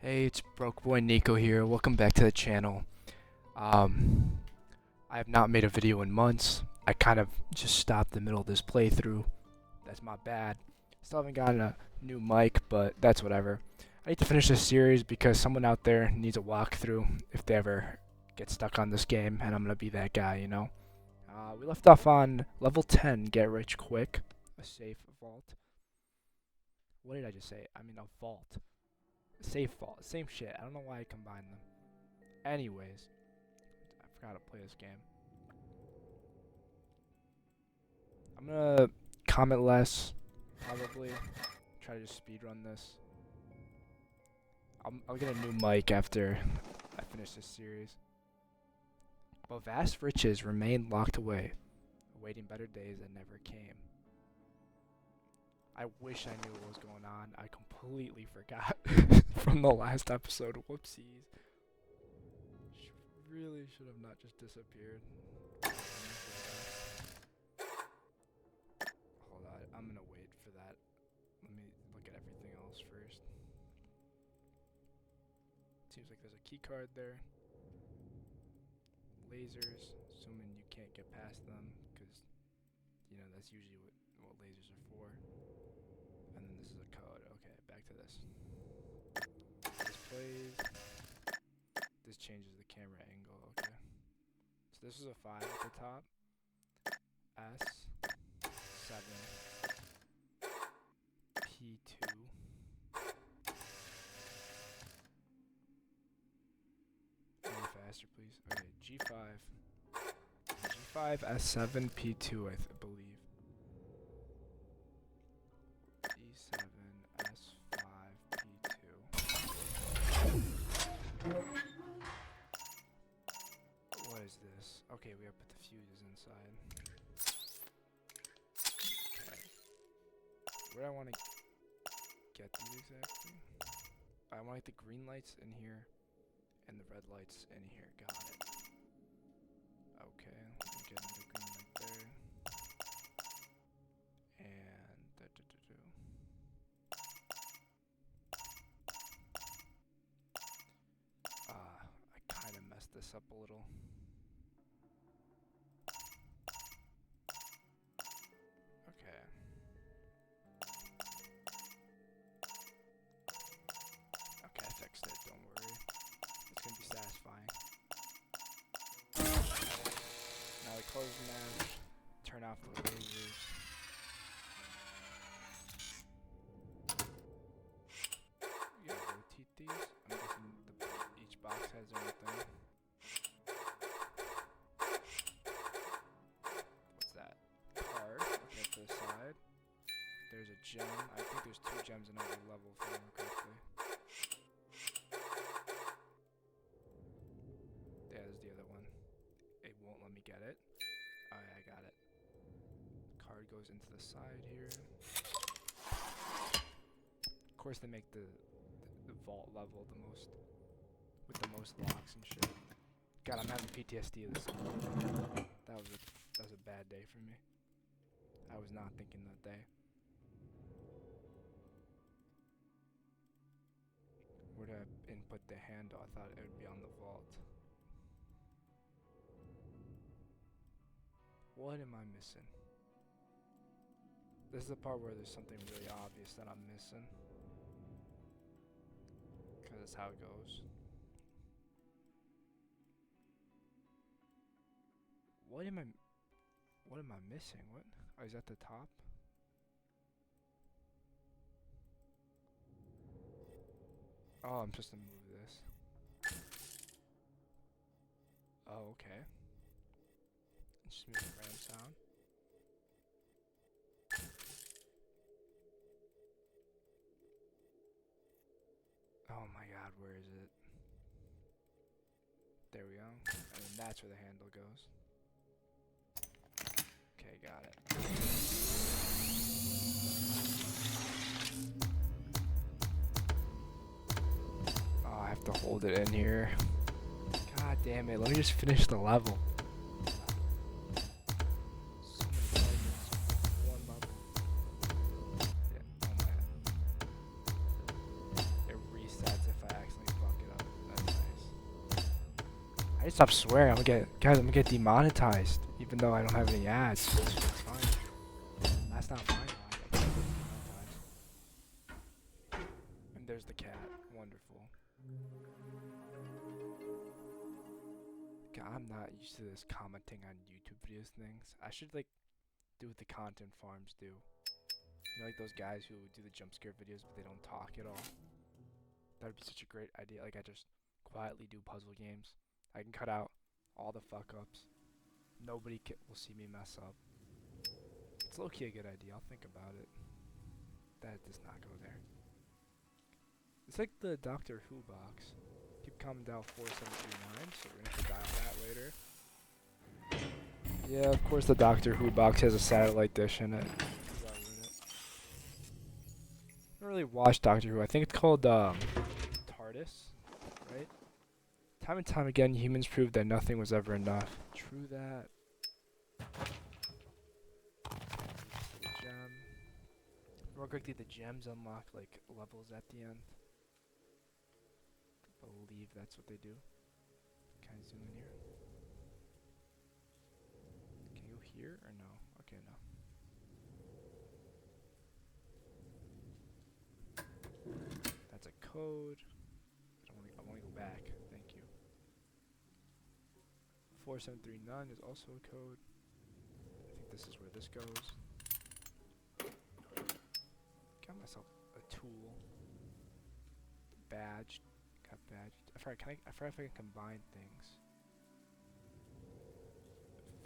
Hey, it's Broke Boy Nico here. Welcome back to the channel. Um, I have not made a video in months. I kind of just stopped in the middle of this playthrough. That's my bad. Still haven't gotten a new mic, but that's whatever. I need to finish this series because someone out there needs a walkthrough if they ever get stuck on this game, and I'm gonna be that guy, you know. We left off on level 10, Get Rich Quick, a safe vault. What did I just say? I mean a vault. Safe vault. Same shit. I don't know why I combined them. Anyways, I forgot to play this game. I'm gonna comment less, probably. Try to just speedrun this. I'll get a new mic after I finish this series. But vast riches remain locked away, awaiting better days that never came. I wish I knew what was going on. I completely forgot from the last episode. Whoopsies. Really should have not just disappeared. Hold on, I'm gonna wait for that. Let me look at everything else first. Seems like there's a key card there. Lasers, assuming you can't get past them, because you know that's usually what lasers are for. And then this is a code. Okay, back to this. This plays. This changes the camera angle. Okay. So this is a 5 at the top. S 7 P2. Any faster, please. Okay, G5. G5 S7 P2, I believe. E7 S5 P2. What is this? Okay, we gotta put the fuses inside. Okay. Where do I want to get these exactly? I want the green lights in here and the red lights in here. Got it. Okay, let me get the green light there. And I kind of messed this up a little. Okay. Okay, I fixed it, don't worry. It's gonna be satisfying. Now we close the match, turn off the lasers. We gotta rotate these. I'm guessing each box has their own thing. What's that? Card. Okay, to the side. There's a gem. I think there's 2 gems in every level if I remember correctly. Yeah, there's the other one. It won't let me get it. Oh yeah, I got it. Card goes into the side here. Of course they make the vault level the most, with the most locks and shit. God, I'm having PTSD of this. That was a bad day for me. I was not thinking that day. Where did I input the handle? I thought it would be on the vault. What am I missing? This is the part where there's something really obvious that I'm missing. Because that's how it goes. What am I missing? What? Oh, is that the top? Oh, I'm supposed to move this. Oh, okay. Just move the random sound. Oh my god, where is it? There we go. And then that's where the handle goes. Okay, got it. Oh, I have to hold it in here. God damn it, let me just finish the level. So many levels. One level. Yeah, oh my god. It resets if I accidentally I stop swearing. I'm gonna get demonetized, even though I don't have any ads. It's fine. That's not my line. I can't get demonetized. And there's the cat. Wonderful. God, I'm not used to this commenting on YouTube videos things. I should like do what the content farms do. You know, like those guys who do the jump scare videos but they don't talk at all. That would be such a great idea. Like I just quietly do puzzle games. I can cut out all the fuck ups. Nobody will see me mess up. It's low-key a good idea. I'll think about it. That does not go there. It's like the Doctor Who box. Keep comment down 4739, so we're gonna have to dial that later. Yeah, of course the Doctor Who box has a satellite dish in it. I don't really watch Doctor Who. I think it's called TARDIS, right? Time and time again, humans proved that nothing was ever enough. True that. The gem. Real quickly, the gems unlock like levels at the end. I believe that's what they do. Can I zoom in here? Can you go here or no? Okay, no. That's a code. I want to go back. Thank you. 4739 is also a code. I think this is where this goes. Got myself a tool. Badge. Got badge. I forgot if I can combine things.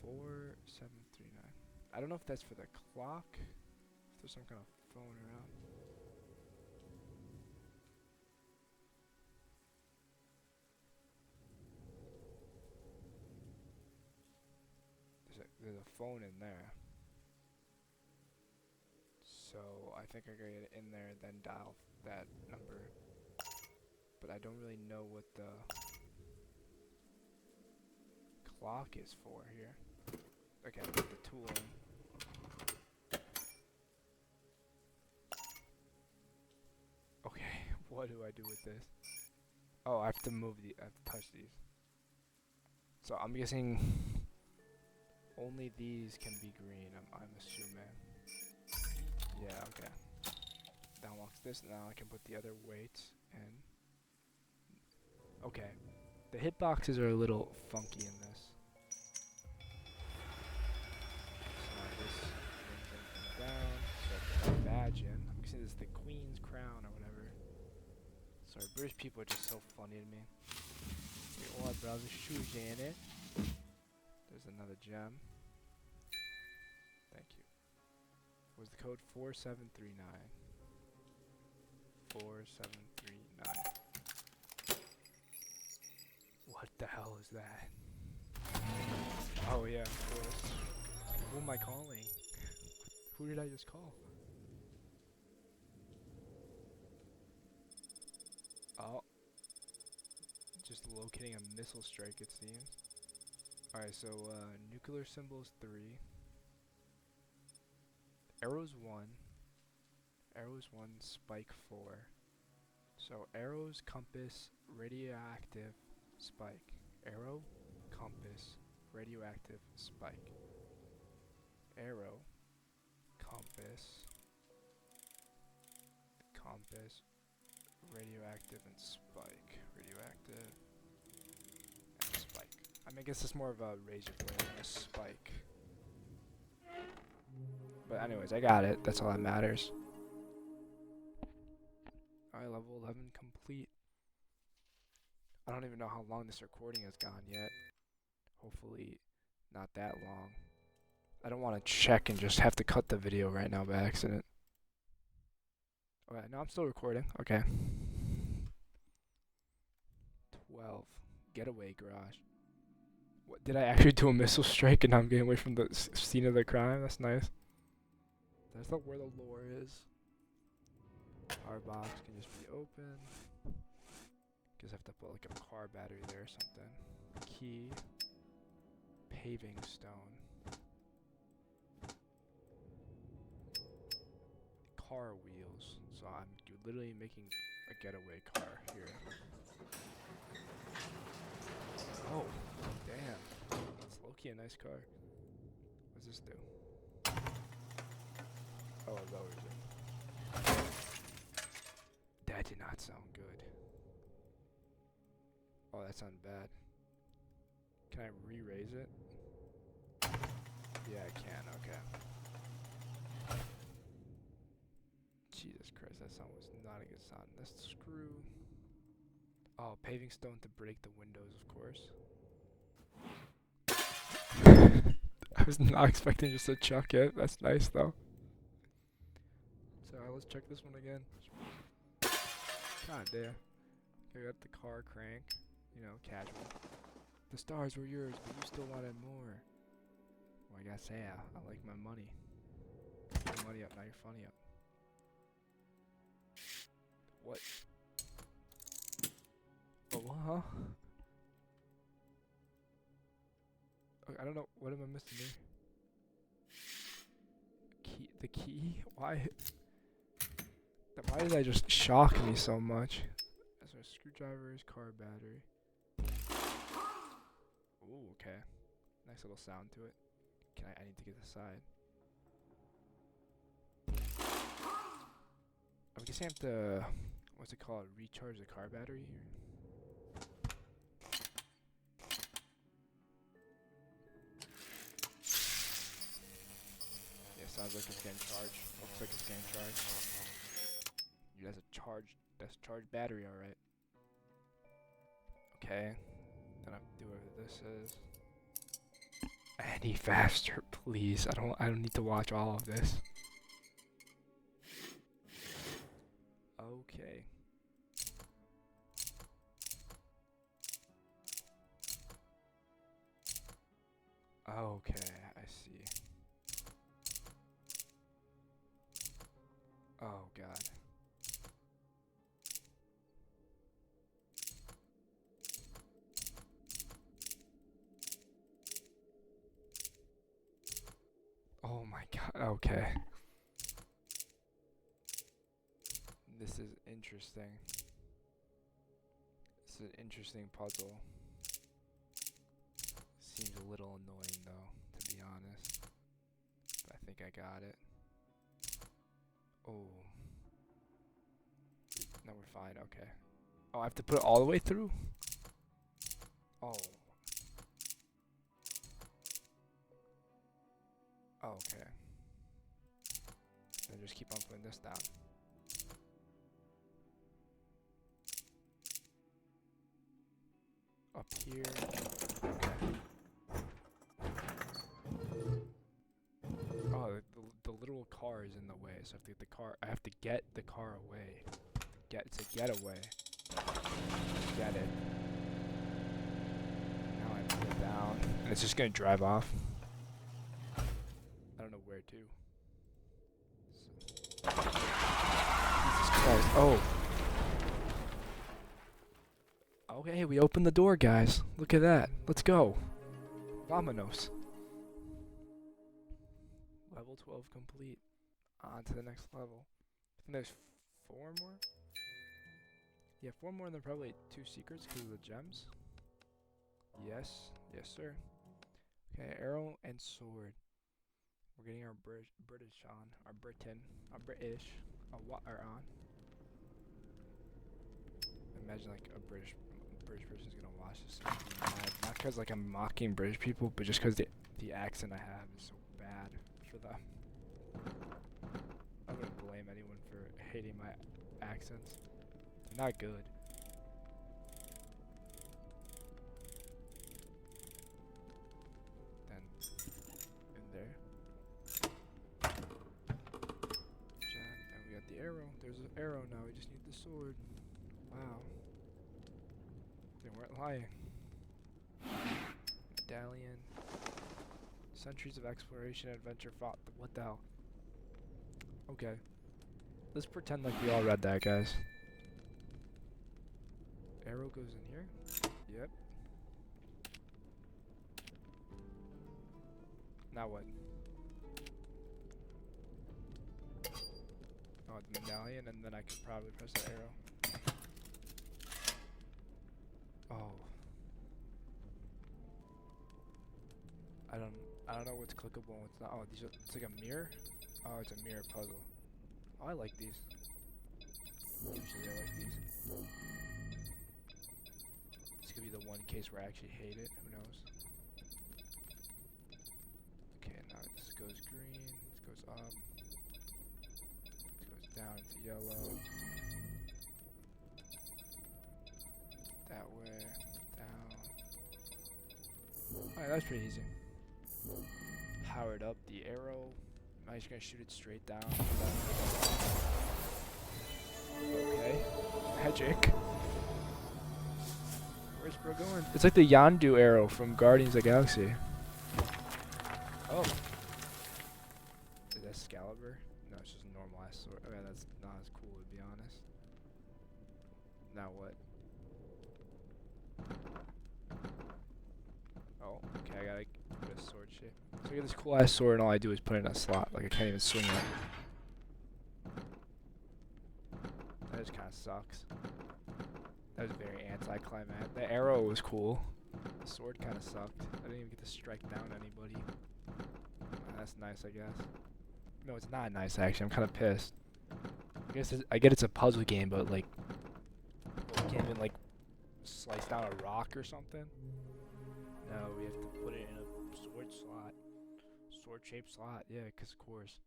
4739. I don't know if that's for the clock. If there's some kind of phone around. There's a phone in there. So I think I gotta get it in there, then dial that number. But I don't really know what the clock is for here. Okay, I'll put the tool in. Okay, what do I do with this? Oh, I have to move I have to touch these. So I'm guessing only these can be green, I'm assuming. Yeah, okay. That unlocks this, now I can put the other weights in. Okay. The hitboxes are a little funky in this. So this brings everything down, so I put my badge in. I'm guessing this is the Queen's crown or whatever. Sorry, British people are just so funny to me. All our brother shoes in it. There's another gem. Thank you. What was the code? 4739. 4739. What the hell is that? Oh yeah, of course. Who am I calling? Who did I just call? Oh. Just locating a missile strike, it seems. Alright, so nuclear symbols 3. Arrows 1. Arrows 1, spike 4. So arrows, compass, radioactive, spike. Arrow, compass, radioactive, spike. Arrow, compass, radioactive, and spike. Radioactive, and spike. I mean, I guess it's more of a razor blade than a spike. But anyways, I got it. That's all that matters. Alright, level 11 complete. I don't even know how long this recording has gone yet. Hopefully not that long. I don't want to check and just have to cut the video right now by accident. Okay, no, I'm still recording. Okay. 12. Getaway garage. What, did I actually do a missile strike and I'm getting away from the scene of the crime? That's nice. That's not where the lore is. Power box can just be open. Guess I have to put like a car battery there or something. Key. Paving stone. Car wheels. So I'm literally making a getaway car here. Oh. Damn. It's low-key a nice car. What does this do? Oh, it lowers it. That did not sound good. Oh, that sounded bad. Can I re-raise it? Yeah, I can, okay. Jesus Christ, that sound was not a good sound. Let's screw. Oh, paving stone to break the windows, of course. I was not expecting just to chuck it. That's nice, though. So, let's check this one again. God damn. Okay, we got the car crank. You know, casual. The stars were yours, but you still wanted more. Well, I gotta say, I like my money. Your money up, now you're funny up. What? Oh, huh? Okay, I don't know. What am I missing here? Key? The key? Why? Why did that just shock me so much? That's our screwdrivers, car battery. Ooh, okay. Nice little sound to it. I need to get this side. I guess I have to, what's it called? Recharge the car battery here. Yeah, sounds like it's getting charged. Looks like it's getting charged. Yeah, that's a charged battery, alright. Okay. Then I have to do whatever this is. Any faster, please. I don't need to watch all of this. Okay. Okay, I see. Oh god. Oh my god, okay. This is interesting. This is an interesting puzzle. Seems a little annoying though, to be honest. But I think I got it. Oh. No, we're fine, okay. Oh, I have to put it all the way through? Oh. Oh, okay. Then just keep on putting this down. Up here. Okay. Oh, the literal car is in the way, so I have to get the car away. It's a getaway. Get it. Now I put it down, and it's just gonna drive off. I don't know where to. Jesus Christ! Oh. Okay, we opened the door, guys. Look at that. Let's go. Vamonos. Level 12 complete. On to the next level. I think there's 4 more? Yeah, 4 more and then probably 2 secrets because of the gems. Yes. Yes, sir. Okay, arrow and sword. We're getting our British on. Our Britain. Our British. Are on. Imagine like a British person's gonna watch this and be mad. Not because like I'm mocking British people, but just because the accent I have is so bad for them. I wouldn't blame anyone for hating my accents. They're not good. Then in there. Jack, and we got the arrow. There's an arrow now. We just need the sword. Wow. They weren't lying. Medallion. Centuries of exploration and adventure fought. What the hell? Okay. Let's pretend like we all read that, guys. Arrow goes in here. Yep. Now what? Oh, the medallion, and then I could probably press the arrow. Oh. I don't know what's clickable and what's not. Oh, these are, it's like a mirror. Oh, it's a mirror puzzle. Oh, I like these. Usually I like these. This could be the one case where I actually hate it. Who knows? Okay, now this goes green. This goes up. This goes down to yellow. That way. Down. Alright, that's pretty easy. Powered up the arrow. Am I just gonna shoot it straight down? Okay. Magic. Where's bro going? It's like the Yondu arrow from Guardians of the Galaxy. Oh. Is that Excalibur? No, it's just a normal ass sword. Okay, that's not as cool to be honest. Now what? Oh, okay, I gotta put a sword shape. So I get this cool ass sword and all I do is put it in a slot. Like I can't even swing it. That just kinda sucks. That was very anticlimactic. The arrow was cool. The sword kinda sucked. I didn't even get to strike down anybody. That's nice, I guess. No, it's not nice actually. I'm kinda pissed. I get it's a puzzle game, but like, you can't even like slice down a rock or something. No, we have to put it in a sword slot. Sword-shaped slot, yeah, of course.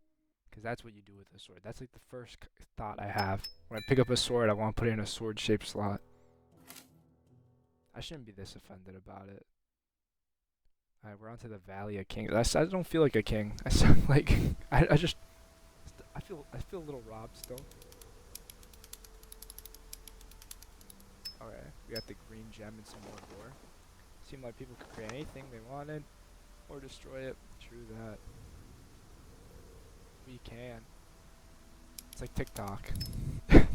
Because that's what you do with a sword. That's like the first thought I have. When I pick up a sword, I want to put it in a sword-shaped slot. I shouldn't be this offended about it. Alright, we're on to the Valley of Kings. I don't feel like a king. I sound like... I feel a little robbed still. Alright, we got the green gem and some more ore. Seemed like people could create anything they wanted. Or destroy it. True that. We can. It's like TikTok. Okay,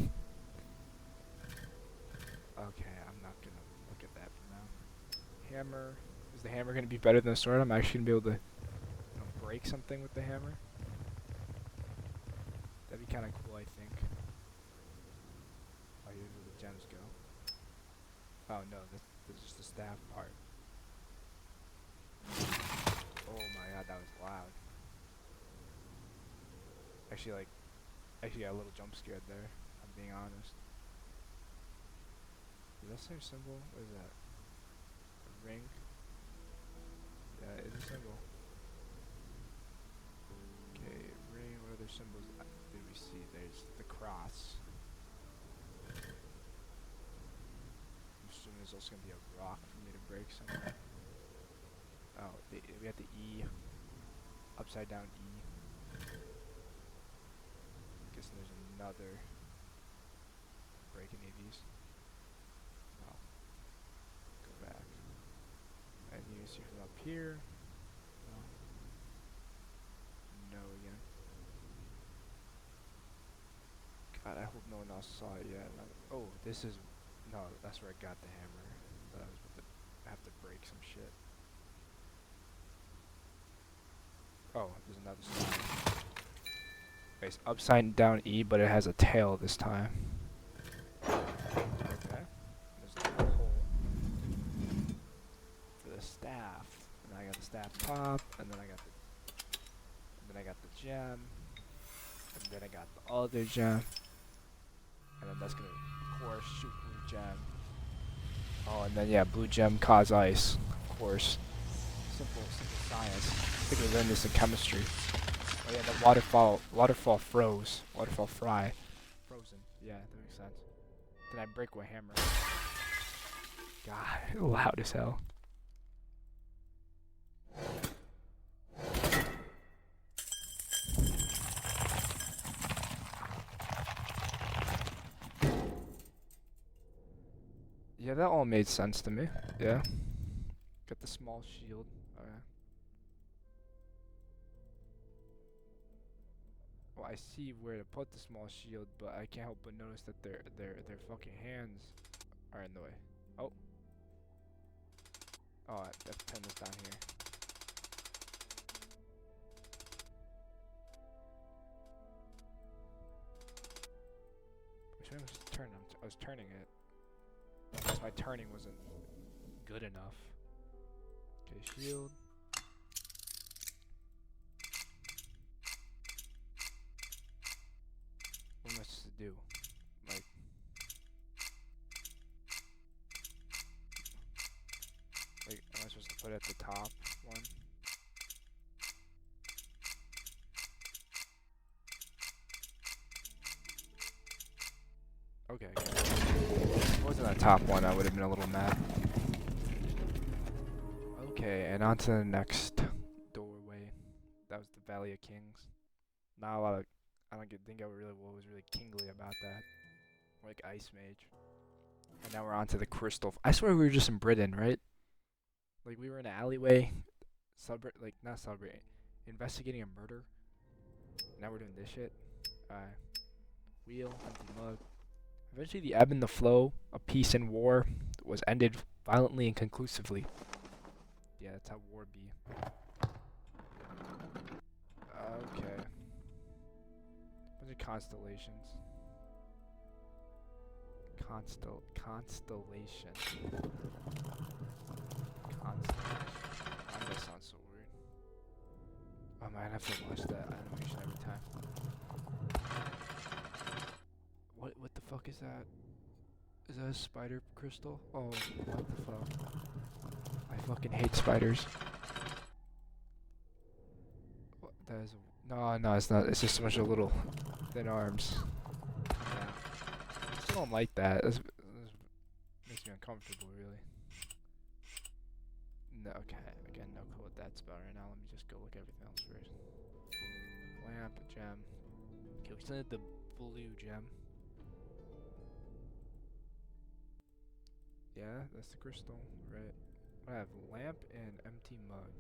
I'm not gonna look at that for now. Hammer. Is the hammer gonna be better than the sword? I'm actually gonna be able to break something with the hammer. That'd be kinda cool, I think. Oh, here's where the gems go. Oh no, this is just the staff part. Oh my god, that was loud. Actually got a little jump scared there, I'm being honest. Is that same symbol? What is that? A ring? Yeah, it's a symbol. Okay, ring, what other symbols did we see? There's the cross. I'm assuming there's also gonna be a rock for me to break somewhere. Oh, we got the E. Upside down E. Guessing there's another. Break any of these? No. Go back. And you see from up here. No. No again. God, I hope no one else saw it yet. Oh, this is... No, that's where I got the hammer. But I was about to have to break some shit. Oh, there's another sign. Okay, it's upside down E, but it has a tail this time. Okay. There's a little hole for the staff. And then I got the staff top, and then I got the gem, and then I got the other gem, and then that's gonna, of course, shoot blue gem. Oh, and then yeah, blue gem cause ice, of course. Simple science. I think we learned this in chemistry. Oh yeah, the waterfall froze. Waterfall fry. Frozen. Yeah, that makes sense. Then I break with hammer. God, loud as hell. Yeah, that all made sense to me. Yeah. Got the small shield. Okay. Well, I see where to put the small shield, but I can't help but notice that their fucking hands are in the way. Oh. Oh, I have to turn this down here. Which one was the turn? I was turning it. I guess my turning wasn't good enough. Okay, shield. do? Like, am I supposed to put it at the top one? Okay. If it wasn't that top one, I would have been a little mad. Okay, and on to the next doorway. That was the Valley of Kings. Not a lot of. I don't think I really what was really kingly about that. Like Ice Mage. And now we're on to the Crystal. I swear we were just in Britain, right? Like we were in an alleyway, not celebrating, investigating a murder. Now we're doing this shit. Wheel, empty mug. Eventually, the ebb and the flow of peace and war was ended violently and conclusively. Yeah, that's how war be. Okay. Bunch of constellations. Constellation. Why does that sound so weird? I might have to watch that animation every time. What the fuck is that? Is that a spider crystal? Oh, what the fuck? I fucking hate spiders. What, that is no, it's not. It's just a bunch of little thin arms. Yeah. I still don't like that. This makes me uncomfortable, really. No, okay. Again, no clue what that's about right now. Let me just go look at everything else first. Lamp, gem. Okay, we still need the blue gem. Yeah, that's the crystal, right? I have lamp and empty mug.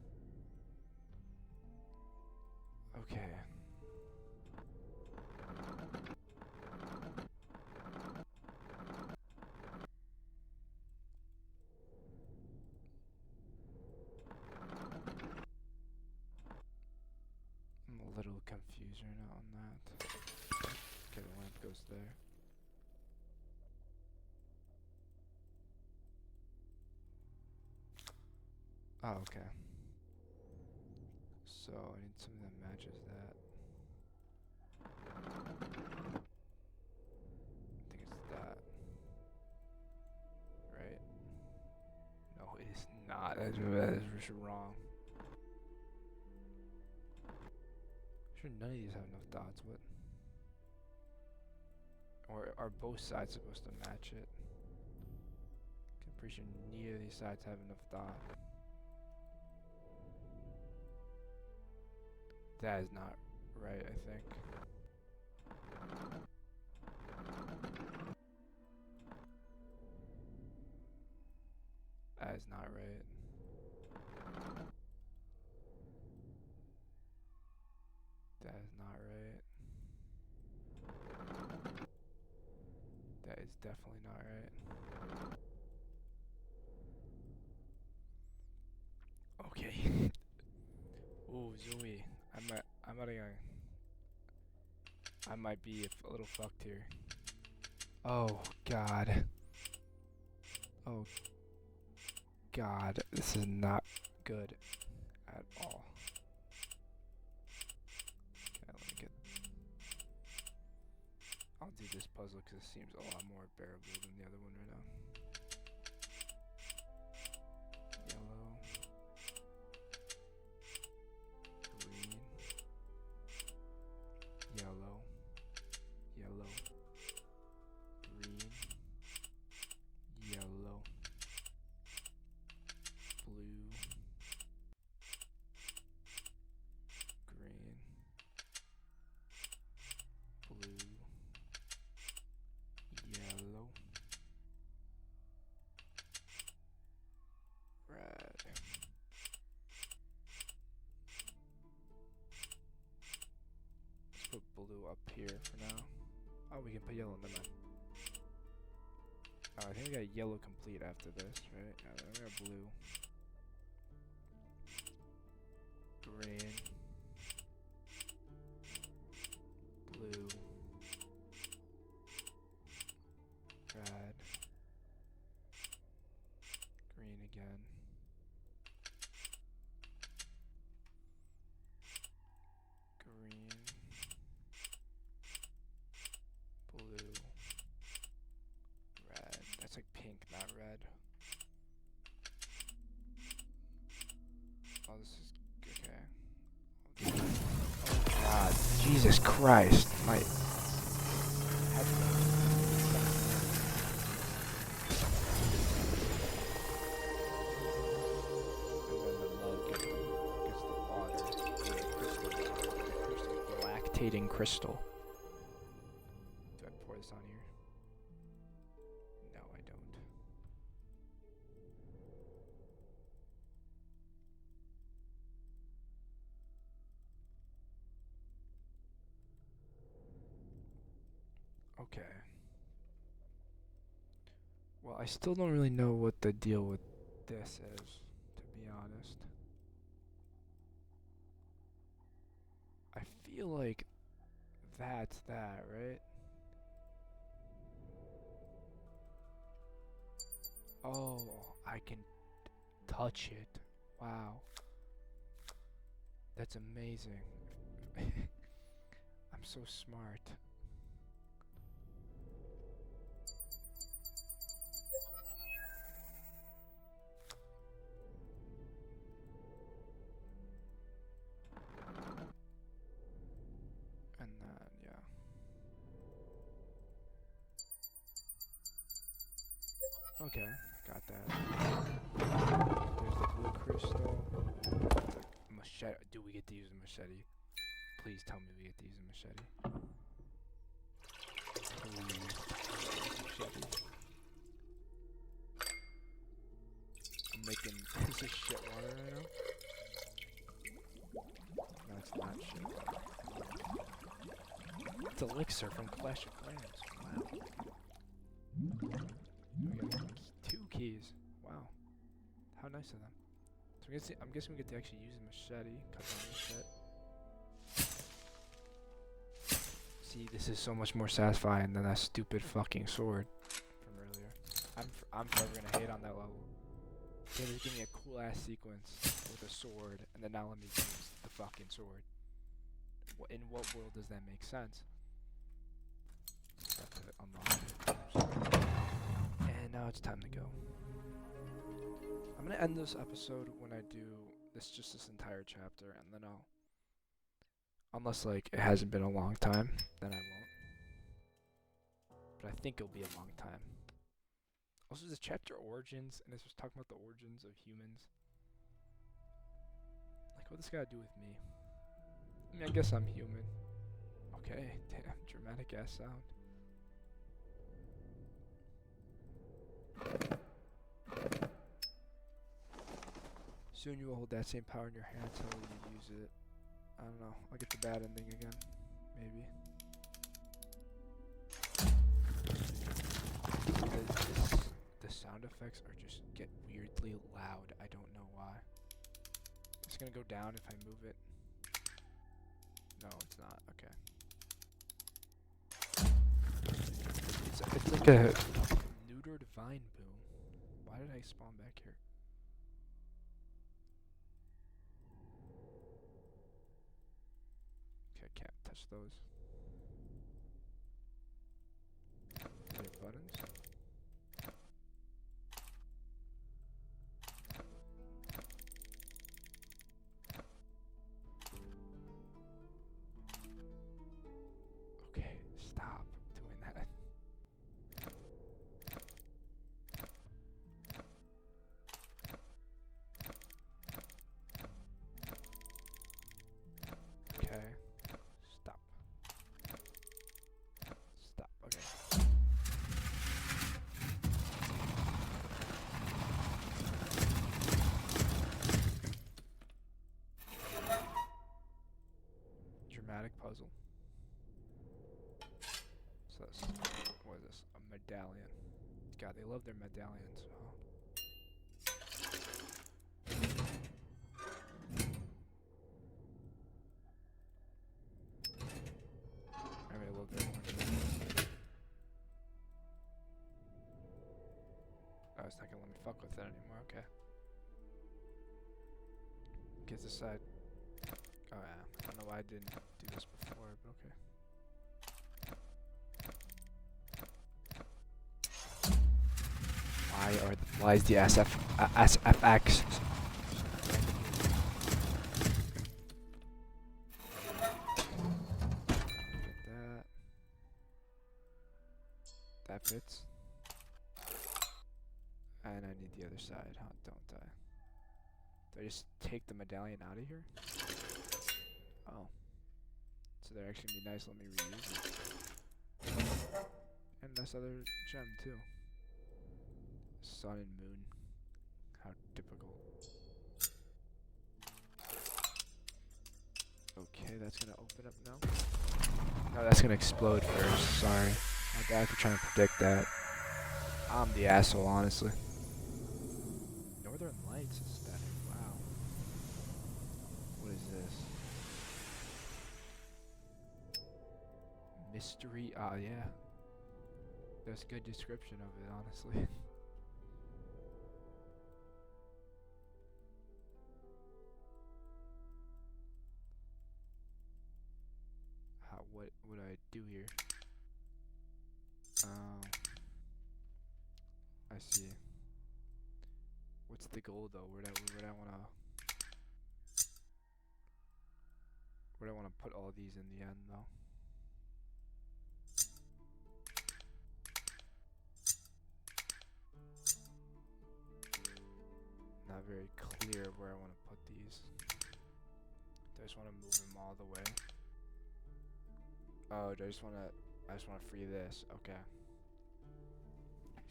Okay. I'm a little confused right now on that. Okay, the lamp goes there. Oh, okay. So I need something that matches that. I think it's that. Right? No, it is not. That is just wrong. Sure, none of these have enough dots. What? Or are both sides supposed to match it? I'm pretty sure neither of these sides have enough dot. That is not right, I think. That is not right. That is not right. That is definitely not right. Okay. Ooh, Zooey. I might be a little fucked here. Oh God. Oh God. This is not good at all. Okay, let me get. I'll do this puzzle because it seems a lot more bearable than the other one right now. Yellow. Green. Yellow. Yellow. Green. Yellow. Blue. Green. Blue. Yellow. Red. Let's put blue up here for now. Oh, we can put yellow in the map. Oh, I think we got yellow complete after this, right? Yeah, then we got blue. Green. Blue. Red. Green again. Green. Blue. pink, not red. Oh, this is okay. Oh God, Jesus Christ! My lactating crystal. Do I pour this on here? No, I don't. Okay. Well, I still don't really know what the deal with this is, to be honest. I feel like that's that, right? Oh, I can touch it. Wow. That's amazing. I'm so smart. And then, yeah. Okay, got that. There's the blue crystal. Machete. Do we get to use a machete? Please tell me we get to use a machete. Please. Machete. I'm making piece of shit water right now. No, it's not shit water. It's elixir from Clash of Clans. Wow. We got 2 keys. Wow. How nice of them. So I'm guessing we get to actually use a machete. Cut down this shit. See, this is so much more satisfying than that stupid fucking sword from earlier. I'm forever gonna hate on that level. They just give me a cool ass sequence with a sword, and then now let me use the fucking sword. In what world does that make sense? Got to unlock it. And now it's time to go. I'm gonna end this episode when I do this entire chapter, and then I'll, unless like it hasn't been a long time, then I won't. But I think it'll be a long time. Also, this chapter origins, and this was talking about the origins of humans. Like, what this got to do with me? I mean, I guess I'm human. Okay, damn, dramatic ass sound. Soon you will hold that same power in your hands. How will you use it? I don't know. I'll get the bad ending again. Maybe. The sound effects are just get weirdly loud. I don't know why. It's gonna go down if I move it. No, it's not. Okay. It's like a neutered vine boom. Why did I spawn back here? Okay, I can't touch those. Are there buttons? Okay, stop doing that. Okay. Stop. Stop. Okay. Dramatic puzzle. So that's, what is this? A medallion. God, they love their medallions. Oh. Maybe a little bit more. Oh, it's not gonna let me fuck with it anymore. Okay. Get this side. Oh yeah. I don't know why I didn't do this before, but okay. why is the SFX? Get that. That fits. And I need the other side, huh? Don't I? Do I just take the medallion out of here? Oh. So they're actually gonna be nice. Let me reuse it. And this other gem too. Sun and moon. How typical. Okay, that's gonna open up now. No, that's gonna explode first. Sorry. My bad for trying to predict that. I'm the asshole, honestly. Northern Lights is stunning. Wow. What is this? Mystery. Yeah. That's a good description of it, honestly. What would I do here? I see. What's the goal though? Where do I wanna put all these in the end though? Not very clear where I want to put these. Do I just want to move them all the way? Oh, I just want to free this. Okay.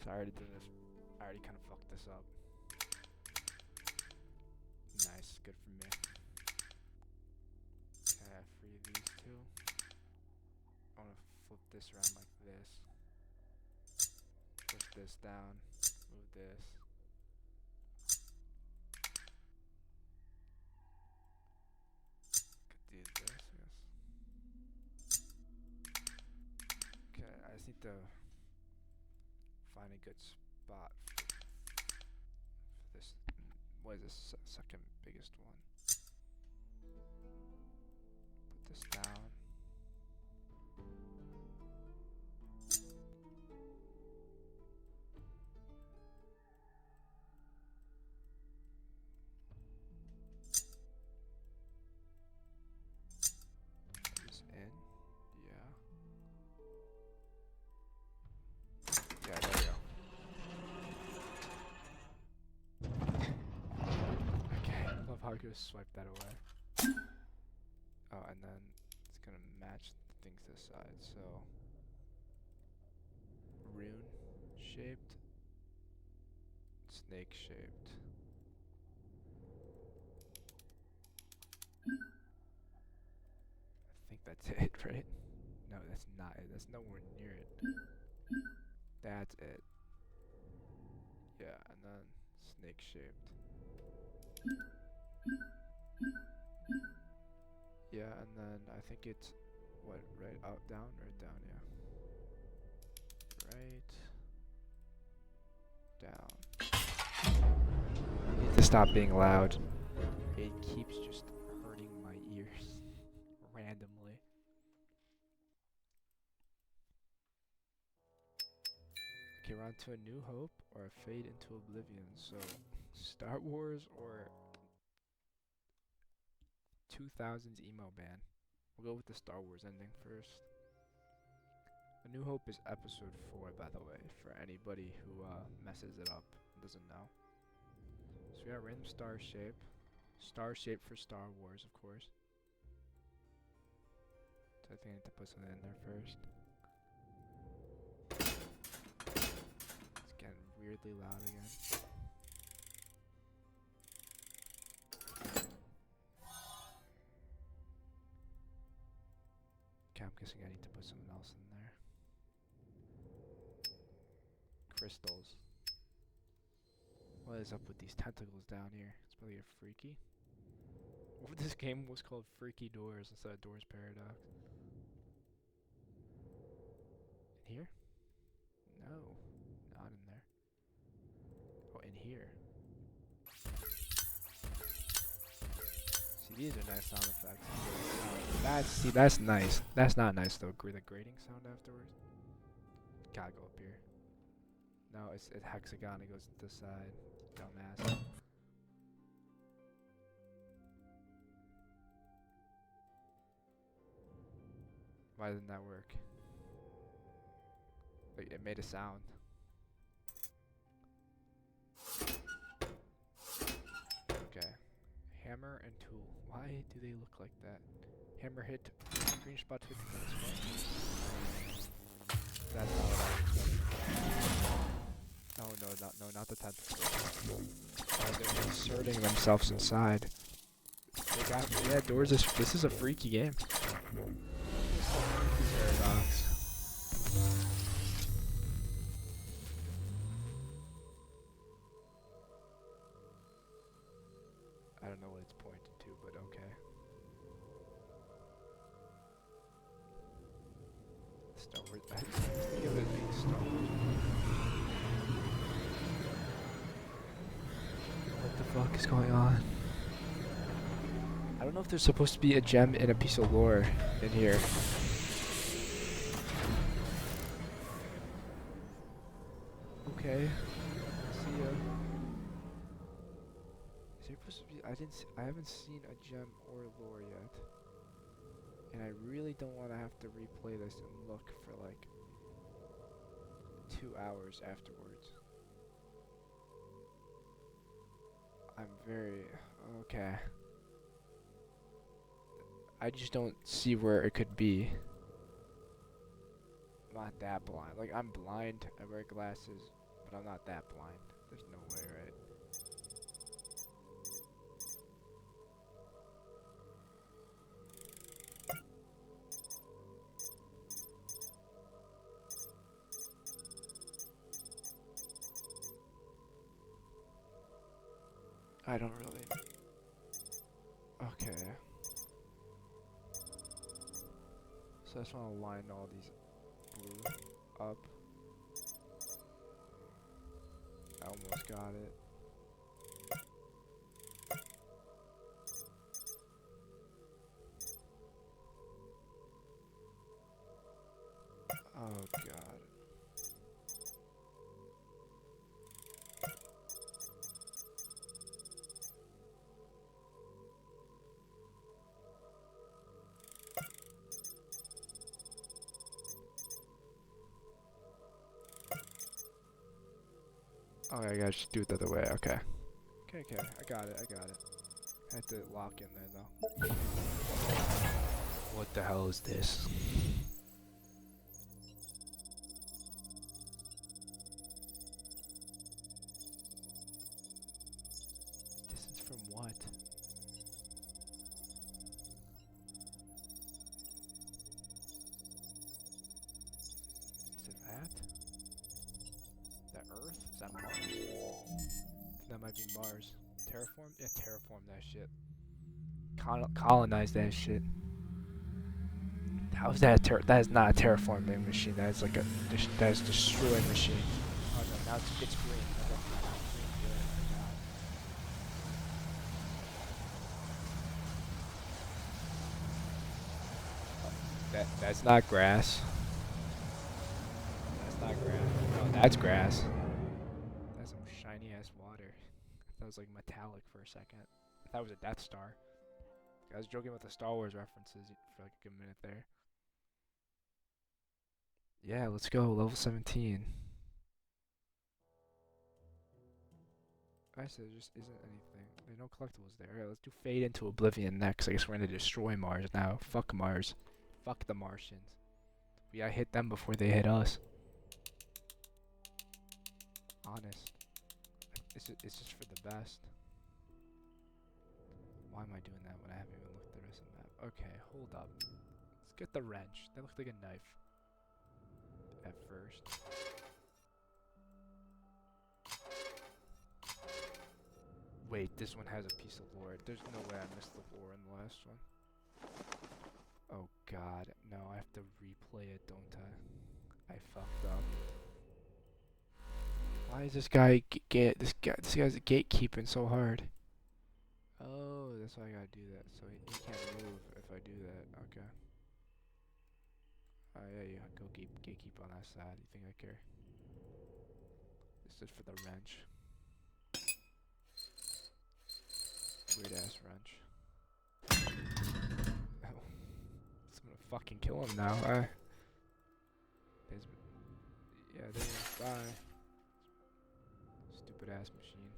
So I already did this. I already kind of fucked this up. Nice, good for me. Okay, free these two. I want to flip this around like this. Push this down. Move this. Could do this, yes. Okay, I just need to find a good spot for this. What is this second biggest one? Put this down. This in. Yeah. Yeah, there we go. Okay, love how I could swipe that away. Oh, and then it's gonna match the things this side, so rune shaped, snake shaped. I think that's it, right? No, that's not it. That's nowhere near it. That's it. Yeah, and then snake shaped. Yeah, and then I think it's what, right up, down, right down, yeah. Right down. I need to stop being loud. It keeps just hurting my ears randomly. Okay, we're on to A New Hope or A Fade into Oblivion. So, Star Wars or 2000s emo band. We'll go with the Star Wars ending first. A New Hope is episode 4, by the way, for anybody who messes it up and doesn't know. So we got random star shape. Star shape for Star Wars, of course. So I think I need to put something in there first. It's getting weirdly loud again. Okay, I'm guessing I need to put something else in there. Crystals. What is up with these tentacles down here? It's probably a freaky. What if this game was called Freaky Doors instead of Doors Paradox? In here? No, not in there. Oh, in here. See, these are nice sound effects. That's nice. That's not nice though. The grating sound afterwards. Gotta go up here. No, it's hexagon. It goes to the side. Dumbass. Why didn't that work? Wait, it made a sound. Okay. Hammer and tool. Why do they look like that? Hammer hit green spot to hit the green spot. That's not what I expected. No, not the tentacle. They're inserting themselves inside. They got, yeah, doors is, this is a freaky game. Paradox. I don't know what it's pointing to, but okay. Star Wars. I think of it being Star Wars. What the fuck is going on? I don't know if there's supposed to be a gem and a piece of lore in here. Okay. See ya. Is there supposed to be? I haven't seen a gem or lore yet. And I really don't want to have to replay this and look for like 2 hours afterwards. I'm very... okay. I just don't see where it could be. I'm not that blind. Like, I'm blind, I wear glasses, but I'm not that blind. There's no way, right? I don't really... okay. So I just want to line all these blue up. I almost got it. Oh god. Okay, I gotta just do it the other way, okay. Okay, I got it. I had to lock in there though. What the hell is this? Distance from what? Is it that? That Earth? Is that Mars? That might be Mars. Terraform? Yeah, terraform that shit. Colonize that shit. How is that that is not a terraforming machine. That is like a that is destroying machine. Oh no, now it's green. Okay, green, good. That's not grass. That's not grass. No, that's grass. That's some shiny ass water. That was like metallic for a second. That was a Death Star. I was joking with the Star Wars references for like a good minute there. Yeah, let's go. Level 17. I said there just isn't anything. There's no collectibles there. Alright, let's do Fade into Oblivion next. I guess we're gonna destroy Mars now. Fuck Mars. Fuck the Martians. We gotta hit them before they hit us. Honest. It's just for the best. Why am I doing that when I haven't even looked at the rest of the map? Okay, hold up. Let's get the wrench. That looked like a knife. At first. Wait, this one has a piece of lore. There's no way I missed the lore in the last one. Oh god, no, I have to replay it, don't I? I fucked up. Why is this guy this guy's gatekeeping so hard? Oh, that's why I gotta do that. So he can't move if I do that. Okay. Oh yeah, go gatekeep on that side. You think I care? stood for the wrench. Weird ass wrench. Oh. I'm gonna fucking kill him now. Yeah, there he is. Bye. Stupid ass machine.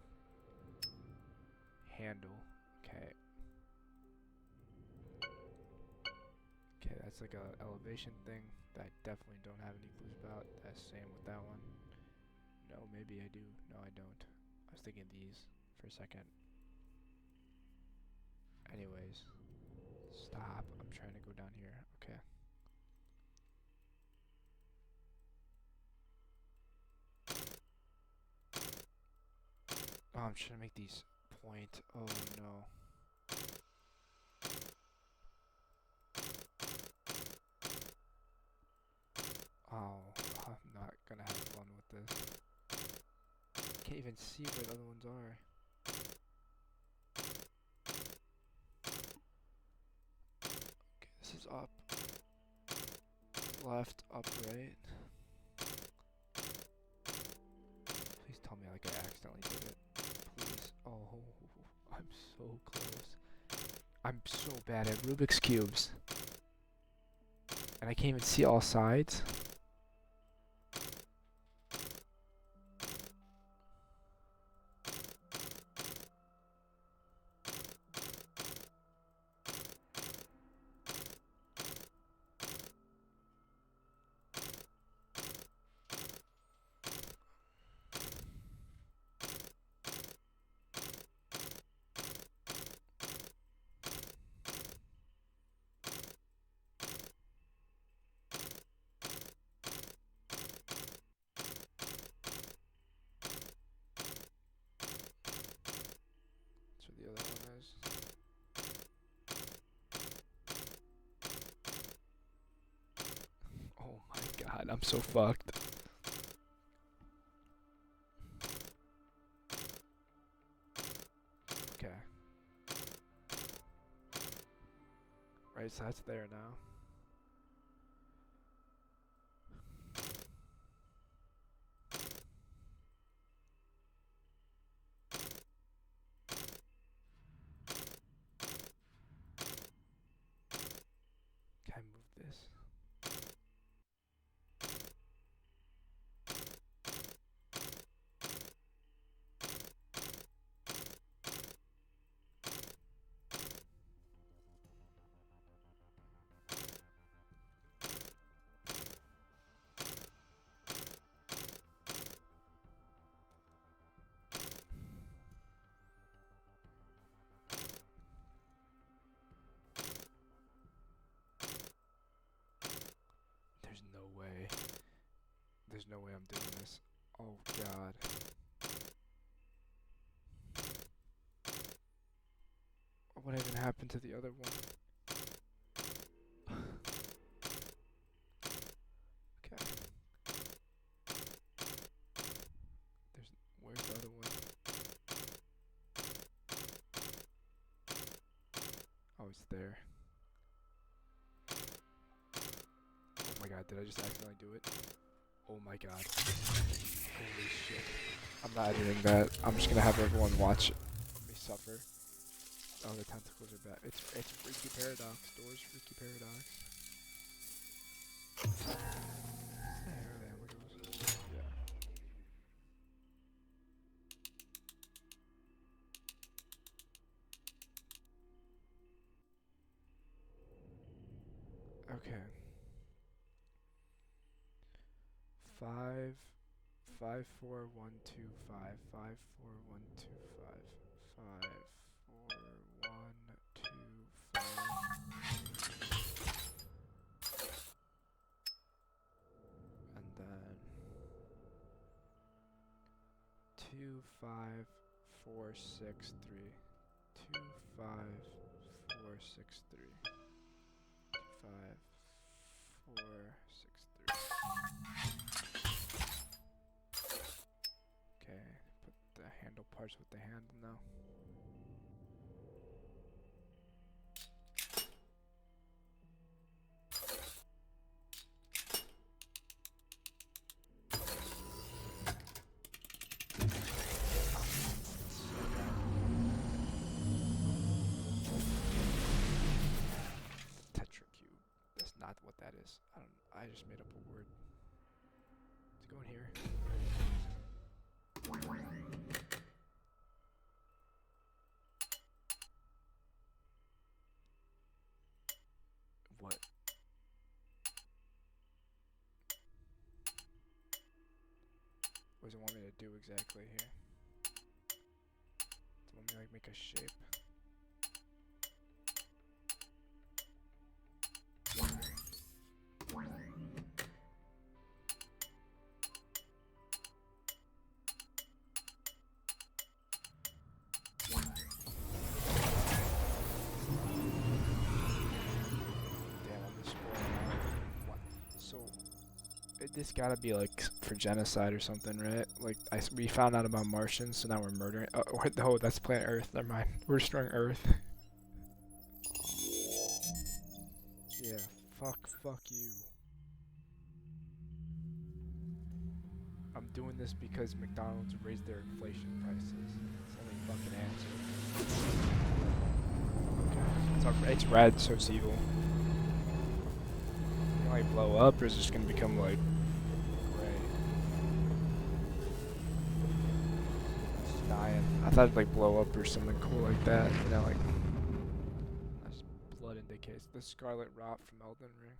Handle. Okay. Okay, that's like a elevation thing that I definitely don't have any clues about. That's same with that one. No, maybe I do. No, I don't. I was thinking these for a second. Anyways. Stop. I'm trying to go down here. Okay. Oh, I'm trying to make these point. Oh no. Oh, I'm not gonna have fun with this. Can't even see where the other ones are. Okay, this is up. Left, up, right. Please tell me like I accidentally did it. Please. Oh, I'm so close. I'm so bad at Rubik's Cubes. And I can't even see all sides. That's where the other one is. Oh my god, I'm so fucked. Okay. Right, so that's there now. Can I move this? There's no way. There's no way I'm doing this. Oh god. What even happened to the other one? Okay. Where's the other one? Oh, it's there. Oh my god, did I just accidentally do it? Oh my god. Holy shit. I'm not editing that. I'm just gonna have everyone watch me suffer. Oh, the tentacles are back. It's Freaky Paradox. Doors Freaky Paradox. There they are. Look at those. Yeah. Okay. 54125 54125 54125 and then 25463 25463 25463. Okay, put the handle parts with the hand now. I just made up a word. Let's go in here. What? What does it want me to do exactly here? Does it want me to like make a shape? This gotta be like for genocide or something, right? Like we found out about Martians, so now we're murdering. Oh, that's planet Earth. Never mind. We're destroying Earth. Yeah. Fuck you. I'm doing this because McDonald's raised their inflation prices. It's the only fucking answer. Okay. It's red, so it's evil. Can I blow up, or is it just gonna become like? I thought it'd like blow up or something cool like that, you know, like that's blood indicates the scarlet rot from Elden Ring.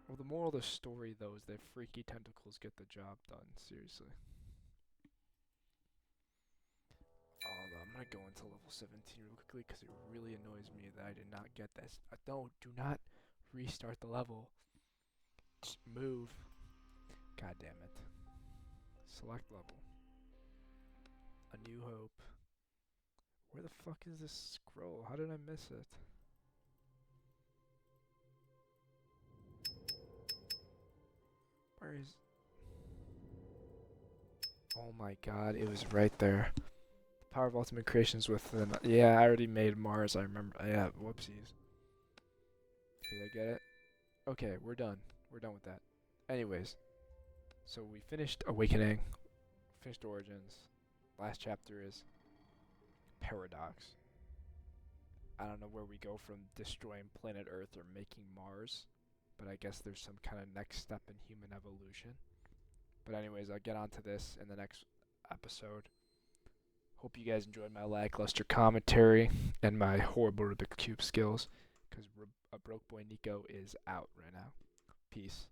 Well, the moral of the story though is that freaky tentacles get the job done. Seriously. I'm gonna go into level 17 real quickly because it really annoys me that I did not get this. Do not restart the level. Just move. God damn it. Select level. A New Hope. Where the fuck is this scroll? How did I miss it? Where is... Oh my god, it was right there. The power of ultimate creations within... Yeah, I already made Mars, I remember. Yeah, whoopsies. Did I get it? Okay, we're done. We're done with that. Anyways. So we finished Awakening. Finished Origins. Last chapter is Paradox. I don't know where we go from destroying planet Earth or making Mars, but I guess there's some kind of next step in human evolution. But anyways, I'll get onto this in the next episode. Hope you guys enjoyed my lackluster commentary and my horrible Rubik's Cube skills, because Broke Boy Nico is out right now. Peace.